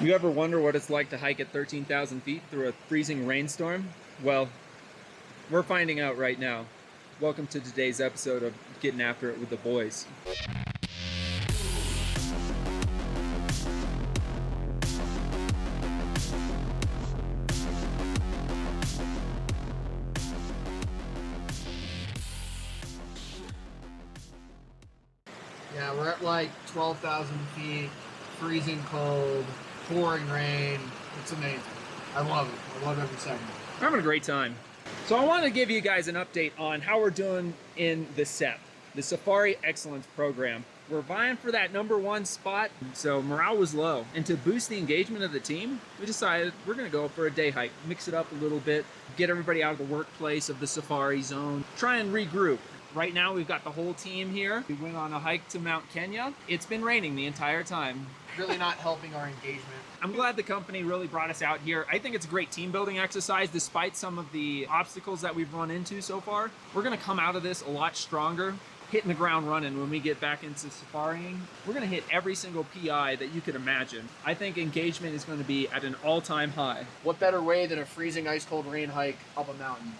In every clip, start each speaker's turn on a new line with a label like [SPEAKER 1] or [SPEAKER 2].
[SPEAKER 1] You ever wonder what it's like to hike at 13,000 feet through a freezing rainstorm? Well, we're finding out right now. Welcome to today's episode of Getting After It with the Boys.
[SPEAKER 2] Yeah, we're at like 12,000 feet, freezing cold, pouring rain. It's amazing. I love it. I love every second.
[SPEAKER 1] We're having a great time. So I want to give you guys an update on how we're doing in the SEP, the Safari Excellence Program. We're vying for that #1 spot, so morale was low. And to boost the engagement of the team, we decided we're going to go for a day hike, mix it up a little bit, get everybody out of the workplace of the Safari zone, try and regroup. Right now we've got the whole team here. We went on a hike to Mount Kenya. It's been raining the entire time.
[SPEAKER 2] Really not helping our engagement.
[SPEAKER 1] I'm glad the company really brought us out here. I think it's a great team building exercise despite some of the obstacles that we've run into so far. We're gonna come out of this a lot stronger, hitting the ground running when we get back into safaring. We're gonna hit every single PI that you could imagine. I think engagement is gonna be at an all-time high.
[SPEAKER 2] What better way than a freezing ice cold rain hike up a mountain?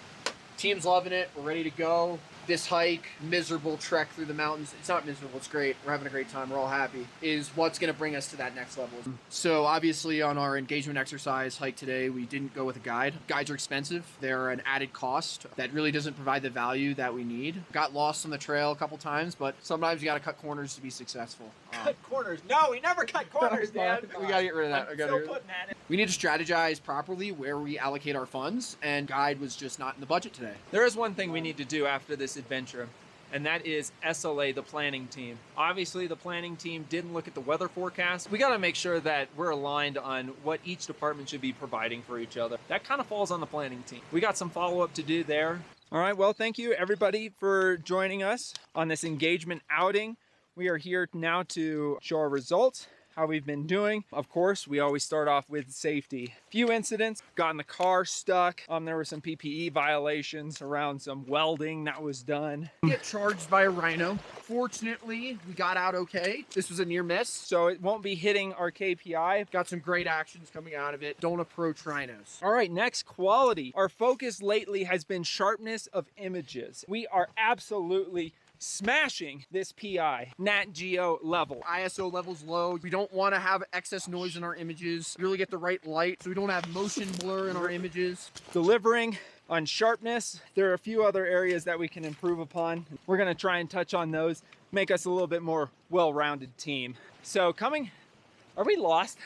[SPEAKER 2] Team's loving it. We're ready to go. This hike, miserable trek through the mountains. It's not miserable, it's great. We're having a great time, we're all happy. Is what's gonna bring us to that next level. So obviously on our engagement exercise hike today, we didn't go with a guide. Guides are expensive. They're an added cost that really doesn't provide the value that we need. Got lost on the trail a couple times, but sometimes you gotta cut corners to be successful.
[SPEAKER 1] Cut corners? No, we never cut corners, man.
[SPEAKER 2] We gotta get rid of that.
[SPEAKER 1] I'm still putting that in.
[SPEAKER 2] We need to strategize properly where we allocate our funds, and guide was just not in the budget today.
[SPEAKER 1] There is one thing we need to do after this adventure, and that is SLA, the planning team. Obviously, the planning team didn't look at the weather forecast. We gotta make sure that we're aligned on what each department should be providing for each other. That kind of falls on the planning team. We got some follow-up to do there. All right, well, thank you everybody for joining us on this engagement outing. We are here now to show our results, how we've been doing. Of course, we always start off with safety. Few incidents, got in the car stuck. There were some PPE violations around some welding that was done.
[SPEAKER 2] Get charged by a rhino. Fortunately, we got out okay. This was a near miss.
[SPEAKER 1] So it won't be hitting our KPI.
[SPEAKER 2] Got some great actions coming out of it. Don't approach rhinos.
[SPEAKER 1] All right, next, quality. Our focus lately has been sharpness of images. We are absolutely smashing this PI, Nat Geo level.
[SPEAKER 2] ISO level's low. We don't want to have excess noise in our images. Really get the right light so we don't have motion blur in our images.
[SPEAKER 1] Delivering on sharpness. There are a few other areas that we can improve upon. We're gonna try and touch on those, make us a little bit more well-rounded team. So are we lost?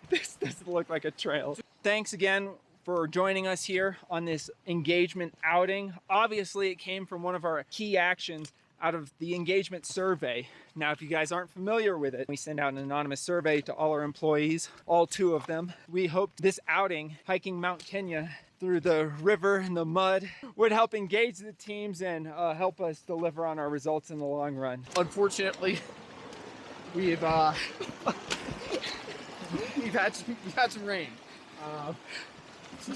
[SPEAKER 1] This doesn't look like a trail. Thanks again for joining us here on this engagement outing. Obviously, it came from one of our key actions out of the engagement survey. Now, if you guys aren't familiar with it, we send out an anonymous survey to all our employees, all 2 of them. We hoped this outing, hiking Mount Kenya through the river and the mud, would help engage the teams and help us deliver on our results in the long run.
[SPEAKER 2] Unfortunately, we've had some rain.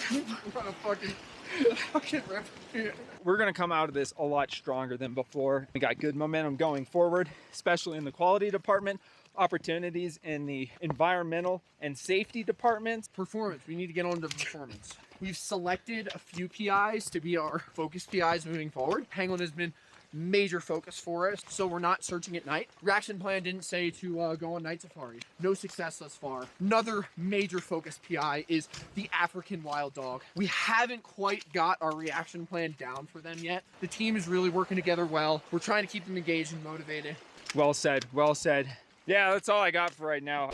[SPEAKER 2] We're on a fucking river.
[SPEAKER 1] We're gonna come out of this a lot stronger than before. We got good momentum going forward, especially in the quality department, opportunities in the environmental and safety departments.
[SPEAKER 2] Performance, we need to get on to performance. We've selected a few PIs to be our focus PIs moving forward. Penguin has been major focus for us, so we're not searching at night. Reaction plan didn't say to go on night safari. No success thus far. Another major focus PI is the African wild dog. We haven't quite got our reaction plan down for them yet. The team is really working together well. We're trying to keep them engaged and motivated.
[SPEAKER 1] Well said, well said. Yeah, that's all I got for right now.